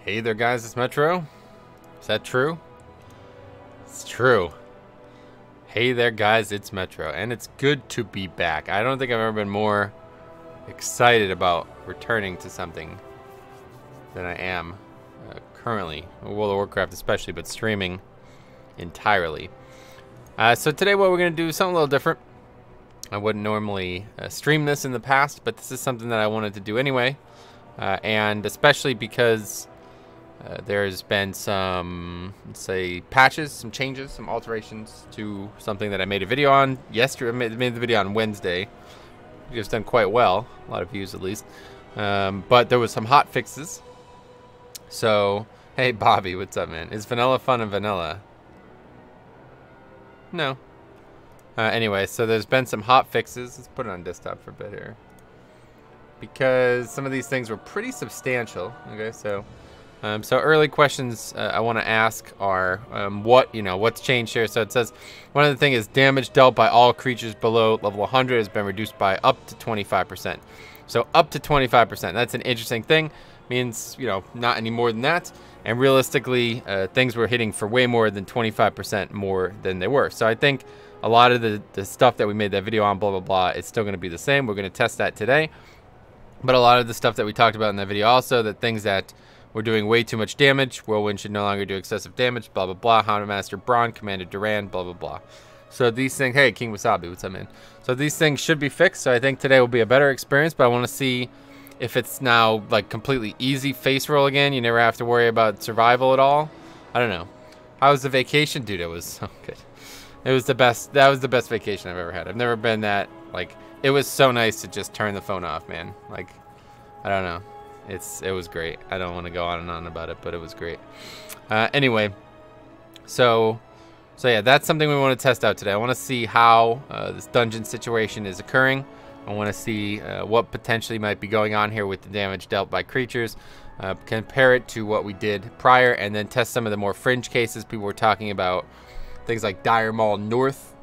Hey there, guys, it's Metro. Is that true? It's true. Hey there, guys, it's Metro, and it's good to be back. I don't think I've ever been more excited about returning to something than I am currently. World of Warcraft especially, but streaming entirely. So today what we're going to do is something a little different. I wouldn't normally stream this in the past, but this is something that I wanted to do anyway. And especially because there's been some, let's say, patches, some changes, some alterations to something that I made a video on yesterday. I made the video on Wednesday. It's done quite well, a lot of views at least. But there was some hot fixes. So, hey Bobby, what's up, man? Is vanilla fun in vanilla? No. Anyway, so there's been some hot fixes. Let's put it on desktop for a bit here, because some of these things were pretty substantial. Okay, so early questions I want to ask are what's changed here. So it says one of the things is damage dealt by all creatures below level 100 has been reduced by up to 25%. So up to 25%. That's an interesting thing. Means, not any more than that. And realistically, things were hitting for way more than 25% more than they were. So I think a lot of the stuff that we made that video on, blah, blah, blah, it's still going to be the same. We're going to test that today. But a lot of the stuff that we talked about in that video also, that things that were doing way too much damage, Whirlwind should no longer do excessive damage, blah, blah, blah. Houndmaster Braun, Commander Duran, blah, blah, blah. So these things, hey, King Wasabi, what's up, man? So these things should be fixed. So I think today will be a better experience, but I want to see if it's now like completely easy face roll again. You never have to worry about survival at all. I don't know. How was the vacation? Dude, it was so good. It was the best. That was the best vacation I've ever had. I've never been that, like, it was so nice to just turn the phone off, man. Like, I don't know. It was great. I don't want to go on and on about it, but it was great. Anyway, so yeah, that's something we want to test out today. I want to see how this dungeon situation is occurring. I want to see what potentially might be going on here with the damage dealt by creatures. Compare it to what we did prior, and then test some of the more fringe cases. People were talking about things like Dire Maul North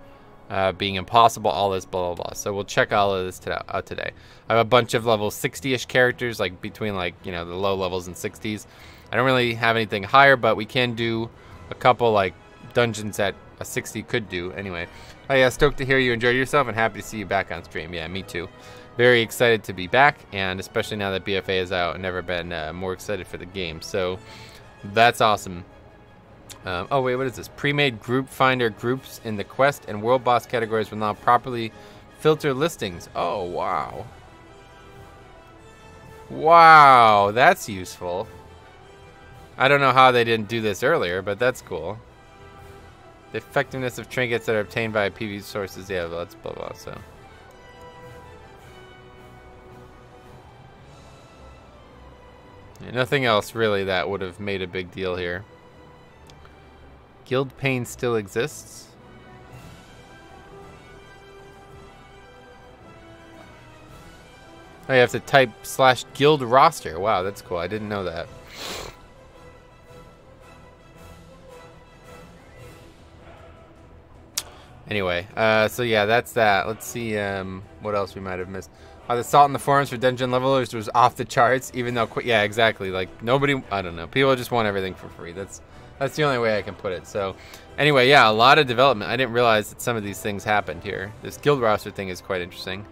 being impossible, all this, blah, blah, blah. So we'll check all of this out today. I have a bunch of level 60-ish characters, like between the low levels and 60s. I don't really have anything higher, but we can do a couple like dungeons that a 60 could do anyway. Oh yeah, stoked to hear you enjoyed yourself and happy to see you back on stream. Yeah, me too. Very excited to be back, and especially now that BFA is out, I've never been more excited for the game. So that's awesome. Oh wait, what is this? Pre-made group finder groups in the quest and world boss categories will now properly filter listings. Oh wow. Wow, that's useful. I don't know how they didn't do this earlier, but that's cool. The effectiveness of trinkets that are obtained by PV sources, yeah, well, that's blah blah. So yeah, nothing else really that would have made a big deal here. Guild pane still exists. Oh, you have to type /guild roster. Wow, that's cool. I didn't know that. Anyway, so yeah, that's that. Let's see what else we might have missed. The salt in the forums for dungeon levelers was off the charts, even though, yeah, exactly. Like, nobody, I don't know. People just want everything for free. That's the only way I can put it. So, anyway, yeah, a lot of development. I didn't realize that some of these things happened here. This guild roster thing is quite interesting.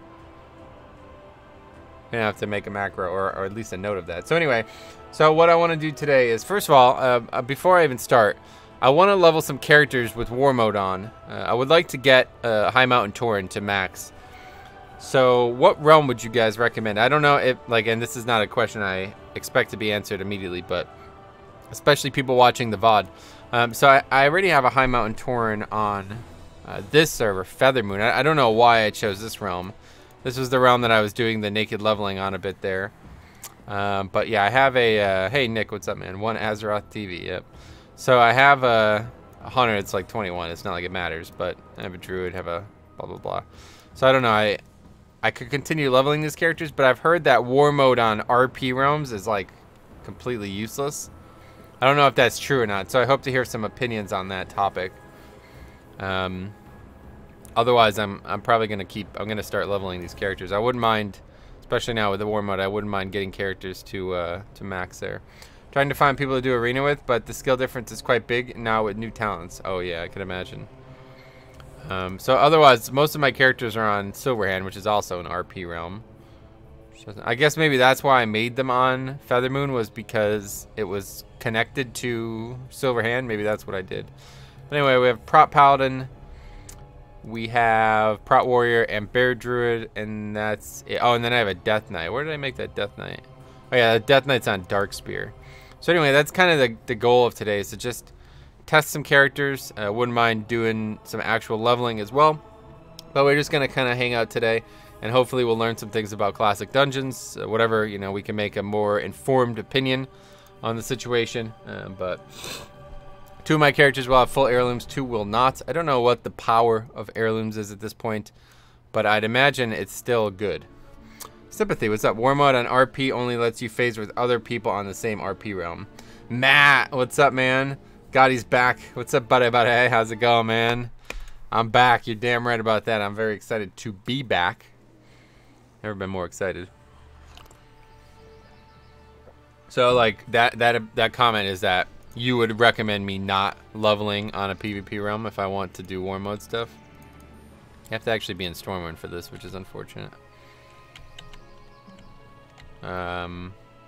I'm gonna have to make a macro or at least a note of that. So anyway, so what I want to do today is, first of all, before I even start, I want to level some characters with Warmode on. I would like to get High Mountain Tauren to max. So what realm would you guys recommend? I don't know if, like, and this is not a question I expect to be answered immediately, but especially people watching the VOD. So I already have a High Mountain Tauren on this server, Feathermoon. I don't know why I chose this realm. This was the realm that I was doing the naked leveling on a bit there. But yeah, I have a, hey Nick, what's up, man? One Azeroth TV, yep. So I have a hunter, it's like 21. It's not like it matters, but I have a druid, have a blah, blah, blah. So I don't know, I could continue leveling these characters, but I've heard that war mode on RP realms is like completely useless. I don't know if that's true or not, so I hope to hear some opinions on that topic. Otherwise, I'm probably gonna start leveling these characters. I wouldn't mind, especially now with the war mode, I wouldn't mind getting characters to max there. Trying to find people to do arena with, but the skill difference is quite big now with new talents. Oh yeah, I can imagine. So otherwise, most of my characters are on Silverhand, which is also an RP realm. I guess maybe that's why I made them on Feathermoon, was because it was connected to Silverhand. Maybe that's what I did. But anyway, we have Prot Paladin, we have Prot Warrior, and Bear Druid, and that's it. Oh, and then I have a Death Knight. Where did I make that Death Knight? Oh yeah, the Death Knight's on Dark Spear. So anyway, that's kind of the goal of today, is to just test some characters. Wouldn't mind doing some actual leveling as well. But we're just going to kind of hang out today, and hopefully we'll learn some things about classic dungeons. Whatever, you know, we can make a more informed opinion on the situation. But 2 of my characters will have full heirlooms, 2 will not. I don't know what the power of heirlooms is at this point, but I'd imagine it's still good. Sympathy, what's up? Warmode on RP only lets you phase with other people on the same RP realm. Matt, what's up, man? God, he's back. What's up, buddy? Hey, how's it going, man? I'm back. You're damn right about that. I'm very excited to be back. Never been more excited. So, like, that comment is that you would recommend me not leveling on a PvP realm if I want to do Warmode stuff. You have to actually be in Stormwind for this, which is unfortunate.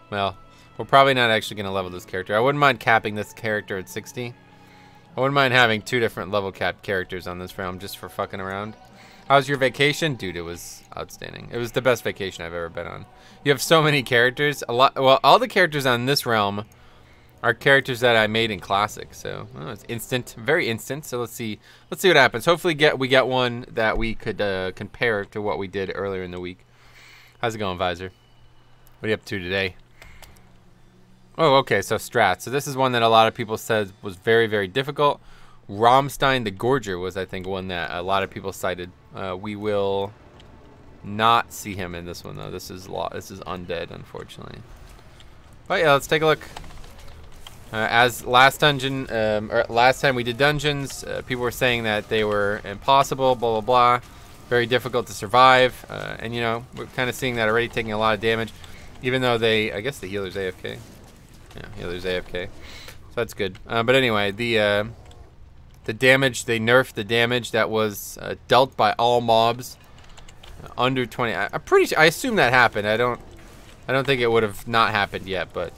Well, we're probably not actually going to level this character. I wouldn't mind capping this character at 60. I wouldn't mind having 2 different level cap characters on this realm just for fucking around. How's your vacation? Dude, it was outstanding. It was the best vacation I've ever been on. You have so many characters. Well, all the characters on this realm are characters that I made in Classic. So, well, it's instant. Very instant. So let's see what happens. Hopefully we get one that we could compare to what we did earlier in the week. How's it going, Visor? What are you up to today? Oh, okay, so strats. So this is one that a lot of people said was very, very difficult. Rammstein the Gorger was, I think, one that a lot of people cited. We will not see him in this one, though. This is undead, unfortunately. But yeah, let's take a look. As last dungeon, or last time we did dungeons, people were saying that they were impossible, blah, blah, blah. Very difficult to survive. And, you know, we're kind of seeing that already, taking a lot of damage. Even though I guess the healer's AFK. Yeah, healer's AFK. So that's good. But anyway, the damage, they nerfed the damage that was dealt by all mobs under 20. I'm pretty sure, I assume that happened. I don't think it would have not happened yet, but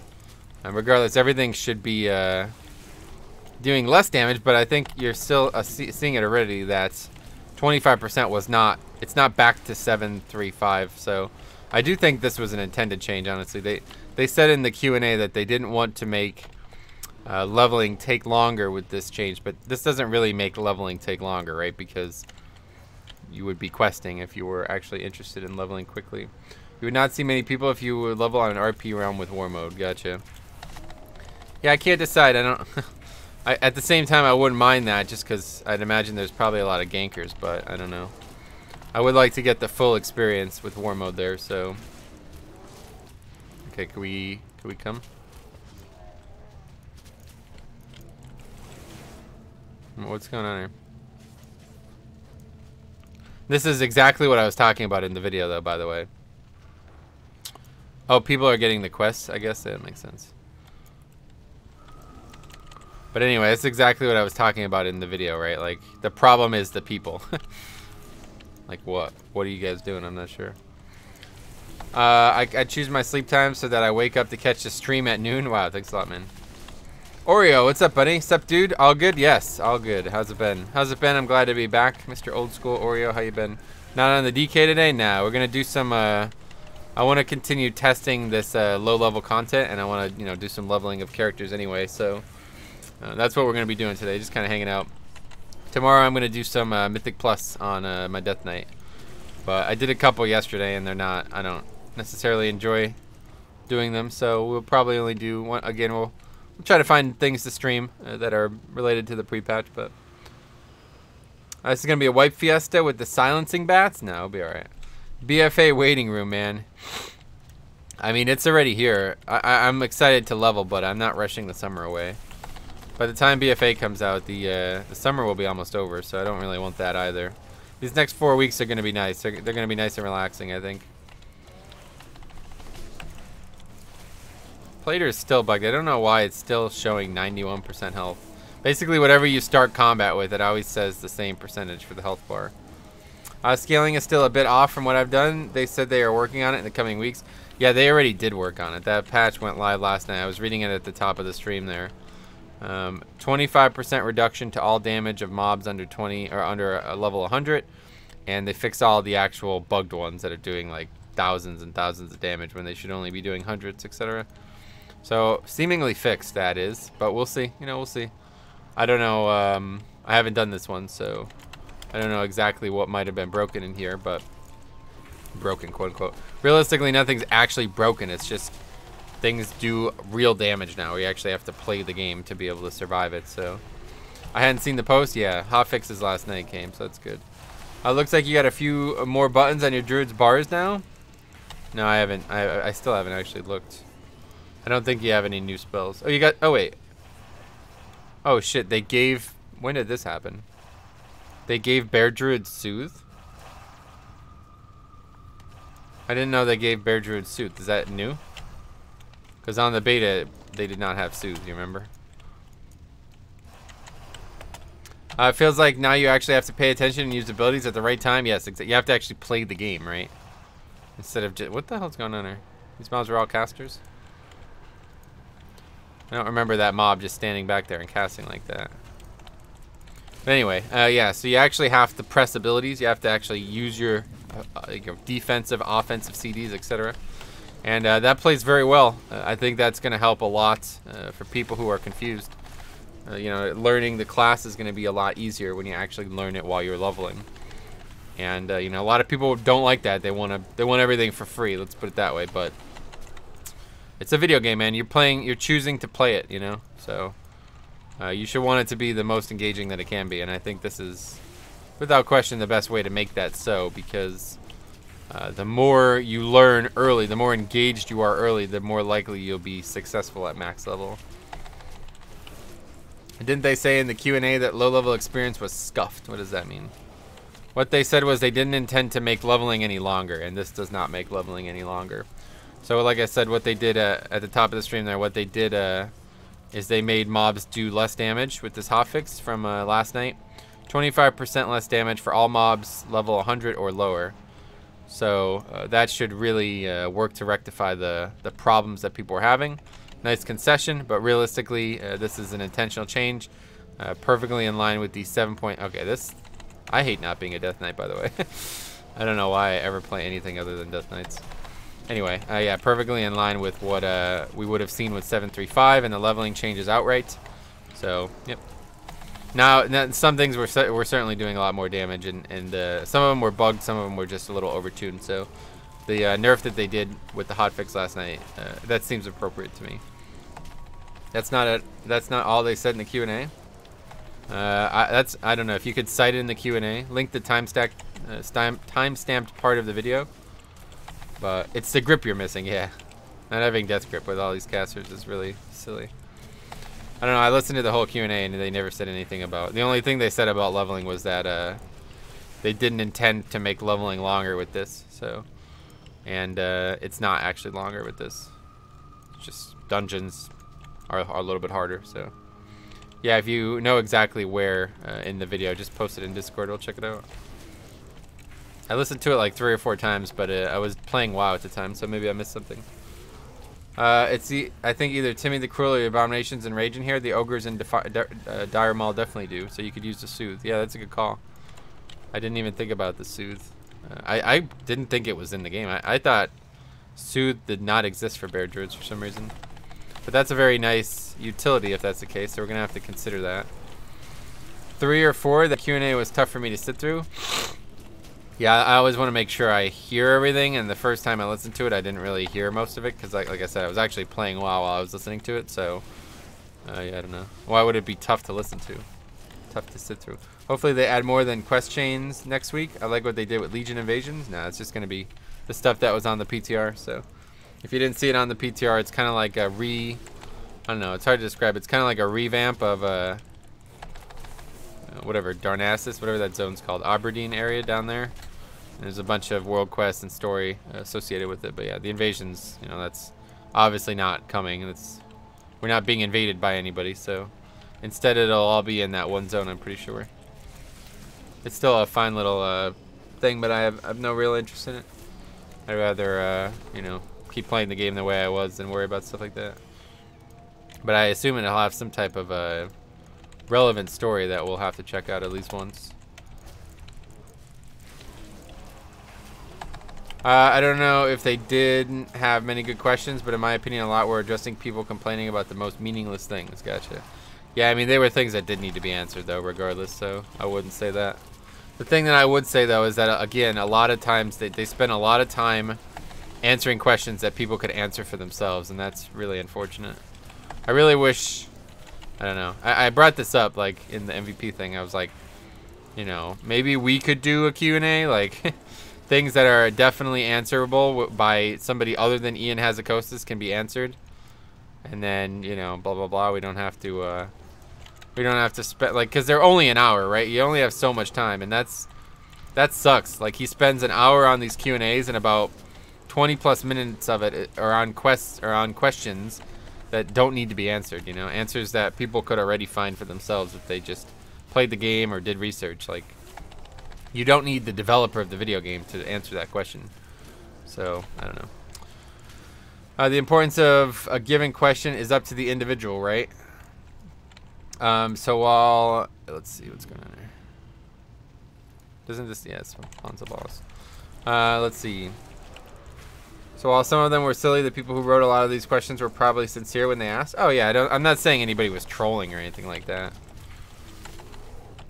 regardless, everything should be doing less damage, but I think you're still seeing it already that 25% was not, it's not back to 735, so I do think this was an intended change, honestly. They said in the Q&A that they didn't want to make leveling take longer with this change, but this doesn't really make leveling take longer, right? Because you would be questing if you were actually interested in leveling quickly. You would not see many people if you would level on an RP realm with Warmode. Gotcha. Yeah, I can't decide. I don't... at the same time, I wouldn't mind that just because I'd imagine there's probably a lot of gankers, but I don't know. I would like to get the full experience with Warmode there, so... Okay, can we come? What's going on here? This is exactly what I was talking about in the video, though, by the way. Oh, people are getting the quests? I guess that makes sense. But anyway, that's exactly what I was talking about in the video, right? Like, the problem is the people. Like, what? What are you guys doing? I'm not sure. I choose my sleep time so that I wake up to catch the stream at noon. Wow, thanks a lot, man. Oreo, what's up, buddy? What's up, dude? All good? Yes, all good. How's it been? How's it been? I'm glad to be back. Mr. Old School Oreo, how you been? Not on the DK today? Nah, we're going to do some... I want to continue testing this low-level content, and I want to, you know, do some leveling of characters anyway, so... that's what we're going to be doing today, just kind of hanging out. Tomorrow I'm going to do some Mythic Plus on my Death Knight. But I did a couple yesterday, and they're not... I don't necessarily enjoy doing them, so we'll probably only do one. Again, we'll try to find things to stream that are related to the pre-patch, but... this is going to be a wipe fiesta with the silencing bats? No, it'll be alright. BFA waiting room, man. I mean, it's already here. I'm excited to level, but I'm not rushing the summer away. By the time BFA comes out, the summer will be almost over, so I don't really want that either. These next 4 weeks are going to be nice. They're going to be nice and relaxing, I think. Plater is still bugged. I don't know why it's still showing 91% health. Basically, whatever you start combat with, it always says the same percentage for the health bar. Scaling is still a bit off from what I've done. They said they are working on it in the coming weeks. Yeah, they already did work on it. That patch went live last night. I was reading it at the top of the stream there. 25% reduction to all damage of mobs under 20 or under a level 100, and they fixed all the actual bugged ones that are doing like thousands and thousands of damage when they should only be doing hundreds, etc. So seemingly fixed, that is, but we'll see. You know, we'll see. I don't know. I haven't done this one, so I don't know exactly what might have been broken in here, but broken, quote unquote. Realistically, nothing's actually broken. It's just things do real damage now. We actually have to play the game to be able to survive it. So I hadn't seen the post. Yeah, hot fixes last night came, so that's good. Looks like you got a few more buttons on your druid's bars now. No, I haven't. I still haven't actually looked. I don't think you have any new spells. Oh, you got. Oh wait. Oh shit! They gave. When did this happen? They gave Bear Druid Soothe. I didn't know they gave Bear Druid Soothe. Is that new? Because on the beta, they did not have Soothe, you remember? It feels like now you actually have to pay attention and use abilities at the right time. Yes, you have to actually play the game, right? Instead of just... What the hell's going on here? These mobs are all casters? I don't remember that mob just standing back there and casting like that. But anyway, yeah, so you actually have to press abilities. You have to actually use your defensive, offensive CDs, etc. And that plays very well. I think that's going to help a lot for people who are confused. You know, learning the class is going to be a lot easier when you actually learn it while you're leveling. And you know, a lot of people don't like that. They want everything for free. Let's put it that way. But it's a video game, man. You're choosing to play it. You know, so you should want it to be the most engaging that it can be. And I think this is, without question, the best way to make that so, because the more you learn early, the more engaged you are early, the more likely you'll be successful at max level. Didn't they say in the Q&A that low-level experience was scuffed? What does that mean? What they said was they didn't intend to make leveling any longer, and this does not make leveling any longer. So like I said, what they did at the top of the stream there, what they did is they made mobs do less damage with this hotfix from last night. 25% less damage for all mobs level 100 or lower. So that should really work to rectify the problems that people were having. Nice concession, but realistically, this is an intentional change, perfectly in line with the 7 point. Okay, this, I hate not being a Death Knight, by the way. I don't know why I ever play anything other than Death Knights. Anyway, yeah, perfectly in line with what we would have seen with 7.3.5, and the leveling changes outright. So, yep. Now some things were certainly doing a lot more damage, and some of them were bugged, some of them were just a little overtuned. So the nerf that they did with the hotfix last night, that seems appropriate to me. That's not all they said in the Q&A. I don't know if you could cite it in the Q&A. Link the time-stamped part of the video. But it's the grip you're missing, yeah. Not having death grip with all these casters is really silly. I don't know, I listened to the whole Q&A and they never said anything about... The only thing they said about leveling was that they didn't intend to make leveling longer with this, so... And it's not actually longer with this. It's just dungeons are a little bit harder, so... Yeah, if you know exactly where in the video, just post it in Discord, we'll check it out. I listened to it like 3 or 4 times, but I was playing WoW at the time, so maybe I missed something. I think either Timmy the Cruel or the Abominations and Rage in here. The Ogres and Dire Maul definitely do, so you could use the Soothe. Yeah, that's a good call. I didn't even think about the Soothe. I didn't think it was in the game. I thought Soothe did not exist for Bear Druids for some reason. But that's a very nice utility if that's the case, so we're going to have to consider that. 3 or 4, the Q&A was tough for me to sit through. Yeah, I always want to make sure I hear everything, and the first time I listened to it, I didn't really hear most of it, because like I said, I was actually playing WoW while I was listening to it, so, yeah, I don't know. Why would it be tough to listen to? Tough to sit through. Hopefully they add more than quest chains next week. I like what they did with Legion Invasions. Nah, it's just going to be the stuff that was on the PTR, so. If you didn't see it on the PTR, it's kind of like a I don't know, it's hard to describe. It's kind of like a revamp of, whatever, Darnassus, whatever that zone's called, Aberdeen area down there. There's a bunch of world quests and story associated with it, but yeah, the invasions, you know, that's obviously not coming. We're not being invaded by anybody, so instead it'll all be in that one zone, I'm pretty sure. It's still a fine little thing, but I have no real interest in it. I'd rather, you know, keep playing the game the way I was than worry about stuff like that. But I assume it'll have some type of relevant story that we'll have to check out at least once. I don't know if they didn't have many good questions, but in my opinion, a lot were addressing people complaining about the most meaningless things. Gotcha. Yeah, I mean, they were things that did need to be answered, though, regardless, so I wouldn't say that. The thing that I would say, though, is that, again, a lot of times they spend a lot of time answering questions that people could answer for themselves, and that's really unfortunate. I really wish, I don't know, I brought this up, like, in the MVP thing. I was like, you know, maybe we could do a Q&A, like... Things that are definitely answerable by somebody other than Ian Hazzikostas can be answered, and then, you know, blah blah blah. We don't have to spend, like, because they're only an hour, right? You only have so much time, and that sucks. Like, he spends an hour on these Q&As, and about 20+ minutes of it are on questions that don't need to be answered. You know, answers that people could already find for themselves if they just played the game or did research. Like, you don't need the developer of the video game to answer that question. So, I don't know. The importance of a given question is up to the individual, right? So while... Let's see what's going on there. Doesn't this... Yeah, it's Ponza Balls. Let's see. So while some of them were silly, the people who wrote a lot of these questions were probably sincere when they asked. Oh, yeah, I'm not saying anybody was trolling or anything like that.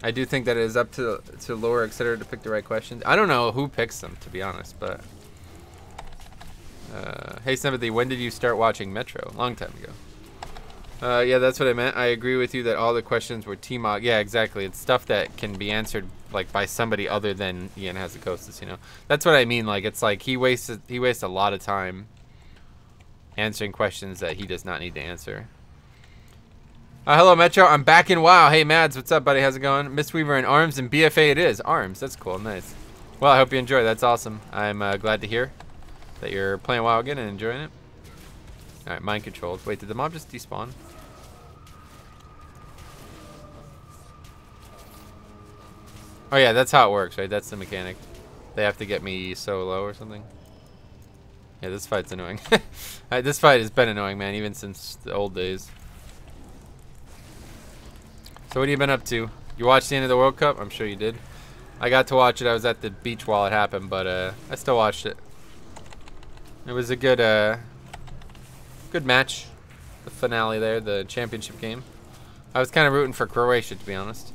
I do think that it is up to Laura, etc., to pick the right questions. I don't know who picks them, to be honest, but... hey, Sympathy, when did you start watching Metro? Long time ago. Yeah, that's what I meant. I agree with you that all the questions were T-Mog. Yeah, exactly. It's stuff that can be answered, like, by somebody other than Ian Hazzikostas, you know? That's what I mean. Like, it's like he wastes a lot of time answering questions that he does not need to answer. Hello, Metro. I'm back in WoW. Hey, Mads. What's up, buddy? How's it going? Mistweaver in ARMS and BFA it is. ARMS. That's cool. Nice. Well, I hope you enjoy. That's awesome. I'm glad to hear that you're playing WoW again and enjoying it. All right, mind controlled. Wait, did the mob just despawn? Oh, yeah, that's how it works, right? That's the mechanic. They have to get me so low or something. Yeah, this fight's annoying. This fight has been annoying, man, even since the old days. So what have you been up to? You watched the end of the World Cup? I'm sure you did. I got to watch it. I was at the beach while it happened, but I still watched it. It was a good match. The finale there, the championship game. I was kind of rooting for Croatia, to be honest.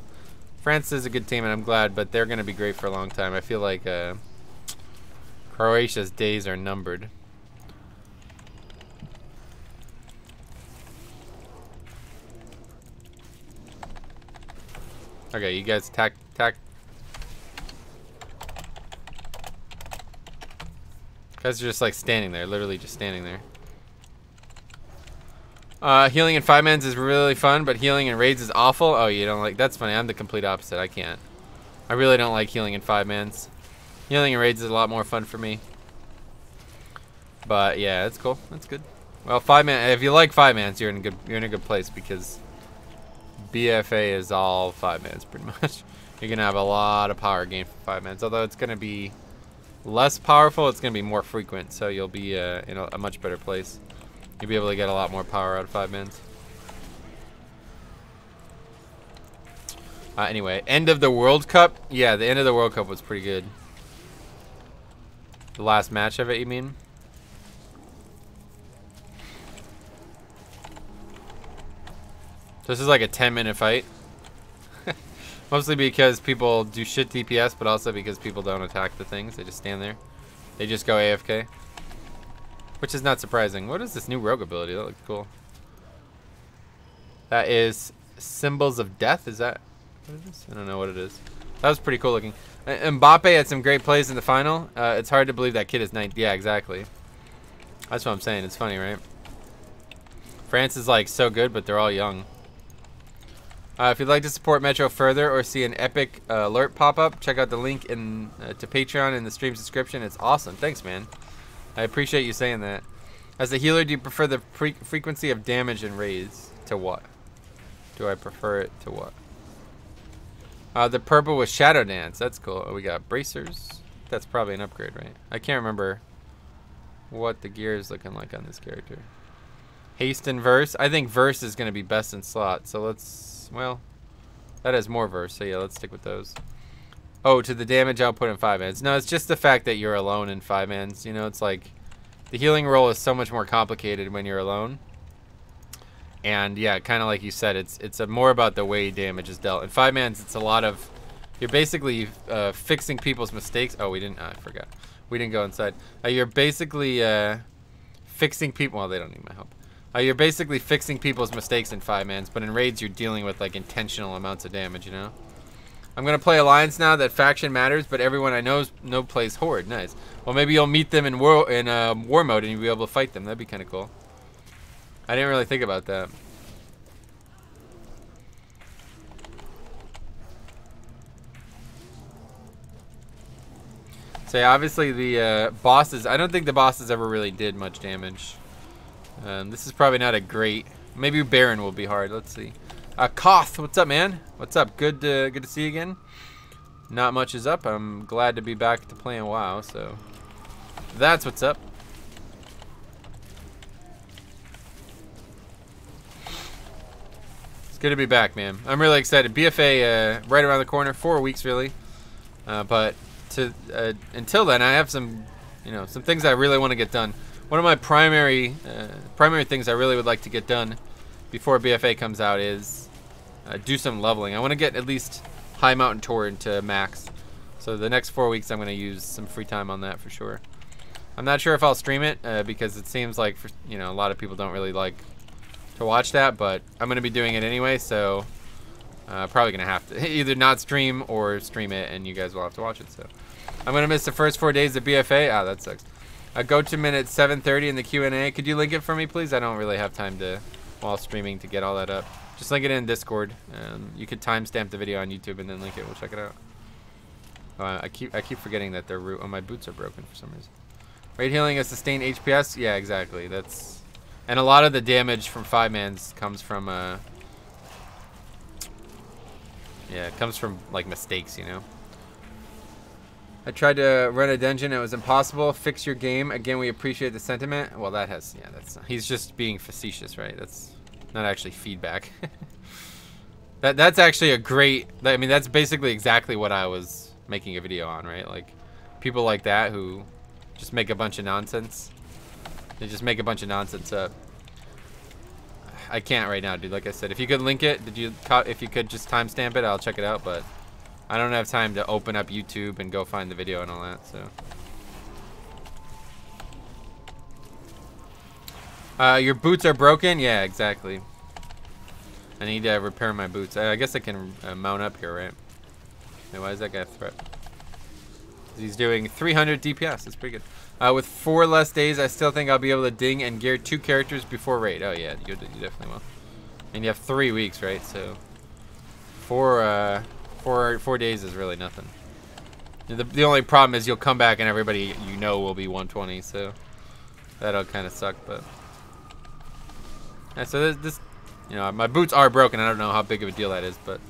France is a good team, and I'm glad, but they're going to be great for a long time. I feel like Croatia's days are numbered. Okay, you guys attack. Guys are just like standing there, literally just standing there. Healing in 5-mans is really fun, but healing in raids is awful. Oh, you don't like... That's funny. I'm the complete opposite. I can't. I really don't like healing in 5-mans. Healing in raids is a lot more fun for me. But yeah, it's cool. That's good. Well, 5-man. If you like 5-mans, you're in a good place because BFA is all 5-mans pretty much. You're gonna have a lot of power gain for 5-mans. Although it's gonna be less powerful, it's gonna be more frequent. So you'll be in a much better place. You'll be able to get a lot more power out of 5-mans. Anyway, end of the World Cup. Yeah, the end of the World Cup was pretty good. The last match of it, you mean? This is like a 10-minute fight. Mostly because people do shit DPS, but also because people don't attack the things. They just stand there. They just go AFK. Which is not surprising. What is this new rogue ability? That looks cool. That is Symbols of Death. Is that what it is? I don't know what it is. That was pretty cool looking. Mbappe had some great plays in the final. It's hard to believe that kid is 19. Yeah, exactly. That's what I'm saying. It's funny, right? France is like so good, but they're all young. If you'd like to support Metro further or see an epic alert pop up, check out the link to Patreon in the stream's description. It's awesome. Thanks, man. I appreciate you saying that. As a healer, do you prefer the frequency of damage and raids to what? Do I prefer it to what? The purple was Shadow Dance. That's cool. We got bracers. That's probably an upgrade, right? I can't remember what the gear is looking like on this character. Haste and Verse. I think Verse is going to be best in slot. So let's, well, that has more Verse. So yeah, let's stick with those. Oh, to the damage output in 5-mans. No, it's just the fact that you're alone in 5-mans. You know, it's like the healing role is so much more complicated when you're alone. And yeah, kind of like you said, it's more about the way damage is dealt. In 5-mans, it's a lot of, you're basically fixing people's mistakes. Oh, we didn't, I forgot. We didn't go inside. You're basically fixing people, well, they don't need my help. You're basically fixing people's mistakes in 5-mans, but in raids, you're dealing with like intentional amounts of damage, you know? I'm going to play Alliance now. That faction matters, but everyone I know plays Horde. Nice. Well, maybe you'll meet them in war mode and you'll be able to fight them. That'd be kind of cool. I didn't really think about that. So yeah, obviously the bosses, I don't think the bosses ever really did much damage. This is probably not a great, maybe Baron will be hard. Let's see. Koth, what's up, man? What's up? Good to see you again. Not much is up. I'm glad to be back to playing WoW, so that's what's up. It's good to be back, man. I'm really excited. BFA right around the corner, 4 weeks really. But until then, I have some, some things I really want to get done. One of my primary things I really would like to get done before BFA comes out is do some leveling. I want to get at least High Mountain Torrent to max. So the next 4 weeks I'm going to use some free time on that for sure. I'm not sure if I'll stream it because it seems like a lot of people don't really like to watch that, but I'm going to be doing it anyway, so probably going to have to either not stream or stream it and you guys will have to watch it. So I'm going to miss the first 4 days of BFA. Ah, that sucks. Go to minute 7:30 in the Q&A. Could you link it for me, please? I don't really have time to, while streaming, to get all that up. Just link it in Discord. You could timestamp the video on YouTube and then link it. We'll check it out. I keep forgetting that my boots are broken for some reason. Raid healing is sustained HPS. Yeah, exactly. And a lot of the damage from 5-mans comes from it comes from like mistakes, I tried to run a dungeon. It was impossible. Fix your game. Again, we appreciate the sentiment. Well, that's not, he's just being facetious, right? That's not actually feedback. That's actually a great, I mean, that's basically exactly what I was making a video on, right? Like, people like that who just make a bunch of nonsense. They just make a bunch of nonsense up. I can't right now, dude. Like I said, if you could link it, if you could just timestamp it, I'll check it out, but I don't have time to open up YouTube and go find the video and all that, so. Your boots are broken? Yeah, exactly. I need to repair my boots. I guess I can mount up here, right? Hey, why is that guy a threat? He's doing 300 DPS. That's pretty good. With 4 less days, I still think I'll be able to ding and gear 2 characters before raid. Oh, yeah, you definitely will. And you have 3 weeks, right? So, 4 days is really nothing. The only problem is you'll come back and everybody will be 120, so that'll kind of suck. But yeah, so this, my boots are broken. I don't know how big of a deal that is, but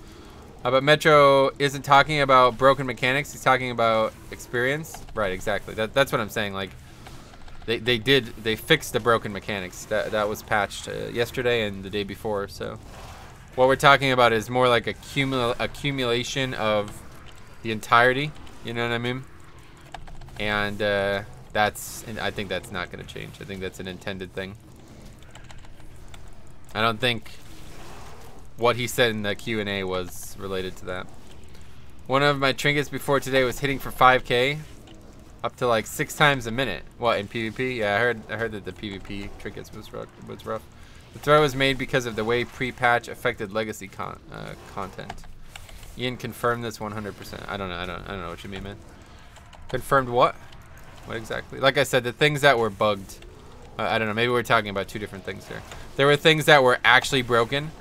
Metro isn't talking about broken mechanics. He's talking about experience. Right, exactly. That's what I'm saying. Like they fixed the broken mechanics. That was patched yesterday and the day before. So what we're talking about is more like accumulation of the entirety. You know what I mean? And I think that's not going to change. I think that's an intended thing. I don't think what he said in the Q&A was related to that. One of my trinkets before today was hitting for 5K, up to like 6 times a minute. What, in PvP? Yeah, I heard that the PvP trinkets was rough. The throw was made because of the way pre-patch affected legacy content. Ian confirmed this 100%. I don't know what you mean, man. Confirmed what? What exactly? Like I said, the things that were bugged. I don't know. Maybe we're talking about 2 different things here. There were things that were actually broken,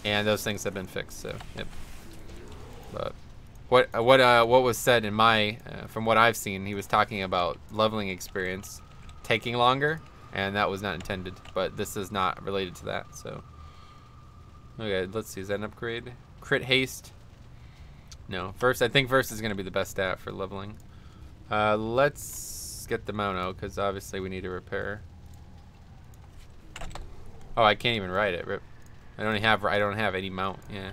and those things have been fixed. So, yep. But what was said in my from what I've seen, he was talking about leveling experience taking longer, and that was not intended. But this is not related to that. So, okay, let's see. Is that an upgrade? Crit haste. No, I think first is going to be the best stat for leveling. Let's get the mount out because obviously we need a repair. Oh, I can't even ride it. Rip. I don't have any mount. Yeah.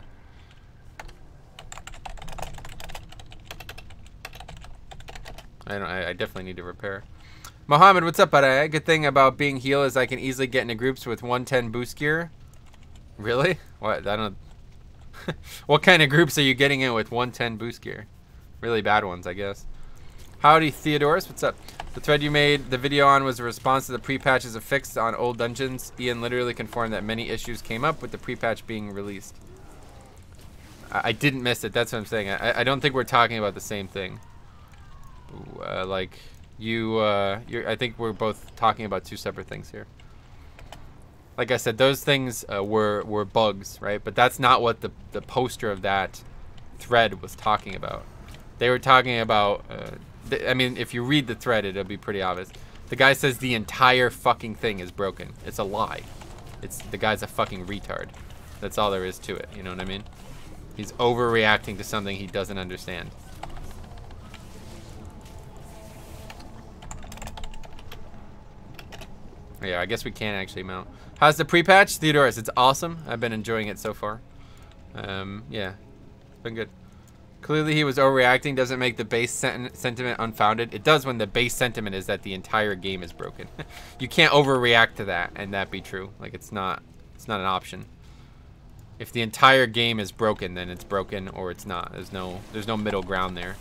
I definitely need to repair. Mohammed, what's up, buddy? Good thing about being heal is I can easily get into groups with 110 boost gear. Really? What? I don't. What kind of groups are you getting in with 110 boost gear? Really bad ones, I guess. Howdy, Theodorus. What's up? The thread you made the video on was a response to the pre-patches of fixed on old dungeons. Ian literally confirmed that many issues came up with the pre-patch being released. I didn't miss it. That's what I'm saying. I don't think we're talking about the same thing. Like I think we're both talking about two separate things here. Like I said, those things were bugs, right? But that's not what the poster of that thread was talking about. They were talking about, I mean, if you read the thread, it'll be pretty obvious. The guy says the entire fucking thing is broken. It's a lie. The guy's a fucking retard. That's all there is to it, you know what I mean? He's overreacting to something he doesn't understand. Yeah, I guess we can actually mount. How's the pre-patch? Theodorus, it's awesome. I've been enjoying it so far. Yeah, it's been good. Clearly he was overreacting. Doesn't make the base sentiment unfounded. It does when the base sentiment is that the entire game is broken. You can't overreact to that and that be true. Like it's not an option. If the entire game is broken, then it's broken or it's not. There's no middle ground there.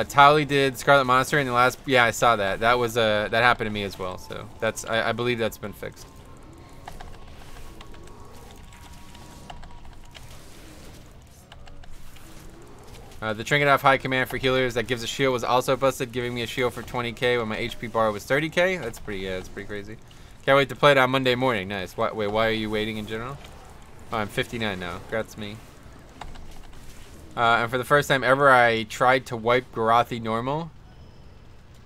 Tali did Scarlet Monster in the last. Yeah, I saw that. That was that happened to me as well. So I believe that's been fixed. The trinket off high command for healers that gives a shield was also busted, giving me a shield for 20k when my HP bar was 30k. That's pretty. Yeah, that's pretty crazy. Can't wait to play it on Monday morning. Nice. Wait, why are you waiting in general? Oh, I'm 59 now. Congrats me. And for the first time ever, I tried to wipe Garathi normal.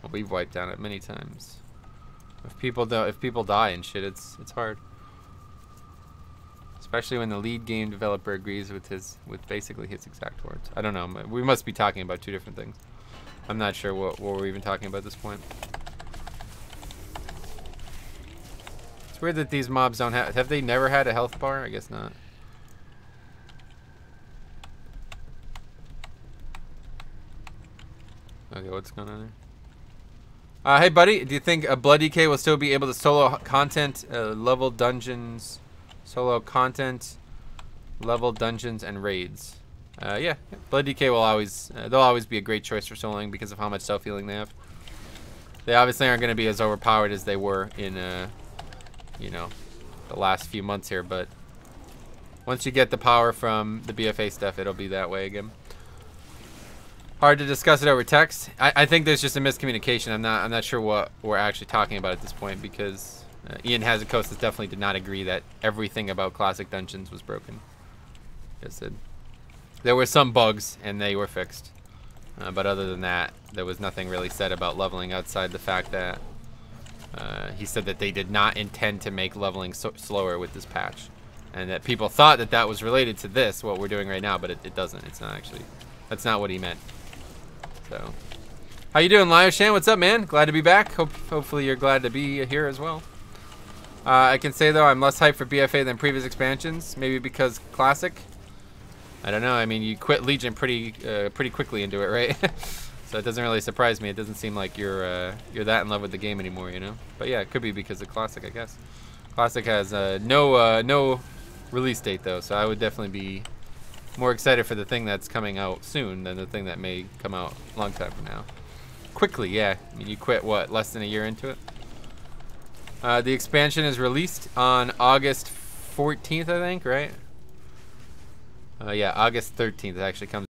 Well, we've wiped down it many times. If people die and shit, it's hard. Especially when the lead game developer agrees with basically his exact words. I don't know. We must be talking about two different things. I'm not sure what we're even talking about at this point. It's weird that these mobs don't have they never had a health bar? I guess not. Okay, what's going on there? Hey, buddy, do you think Blood DK will still be able to solo content, level dungeons, and raids? Yeah, Blood DK will always, they'll always be a great choice for soloing because of how much self-healing they have. They obviously aren't going to be as overpowered as they were in, you know, the last few months here, but once you get the power from the BFA stuff, it'll be that way again. Hard to discuss it over text. I think there's just a miscommunication. I'm not sure what we're actually talking about at this point because Ian Hazakostas definitely did not agree that everything about Classic Dungeons was broken. Just said there were some bugs and they were fixed, but other than that, there was nothing really said about leveling outside the fact that he said that they did not intend to make leveling slower with this patch, and that people thought that that was related to this, what we're doing right now, but it doesn't. It's not actually. That's not what he meant. So, how you doing, Lyoshan? What's up, man? Glad to be back. Hopefully you're glad to be here as well. I can say though I'm less hyped for BFA than previous expansions. Maybe because Classic. I don't know. I mean, you quit Legion pretty quickly into it, right? So it doesn't really surprise me. It doesn't seem like you're that in love with the game anymore, you know. But yeah, it could be because of Classic, I guess. Classic has no release date though, so I would definitely be more excited for the thing that's coming out soon than the thing that may come out a long time from now. Quickly, yeah. I mean, you quit, what, less than a year into it? The expansion is released on August 14th, I think, right? Yeah, August 13th. It actually comes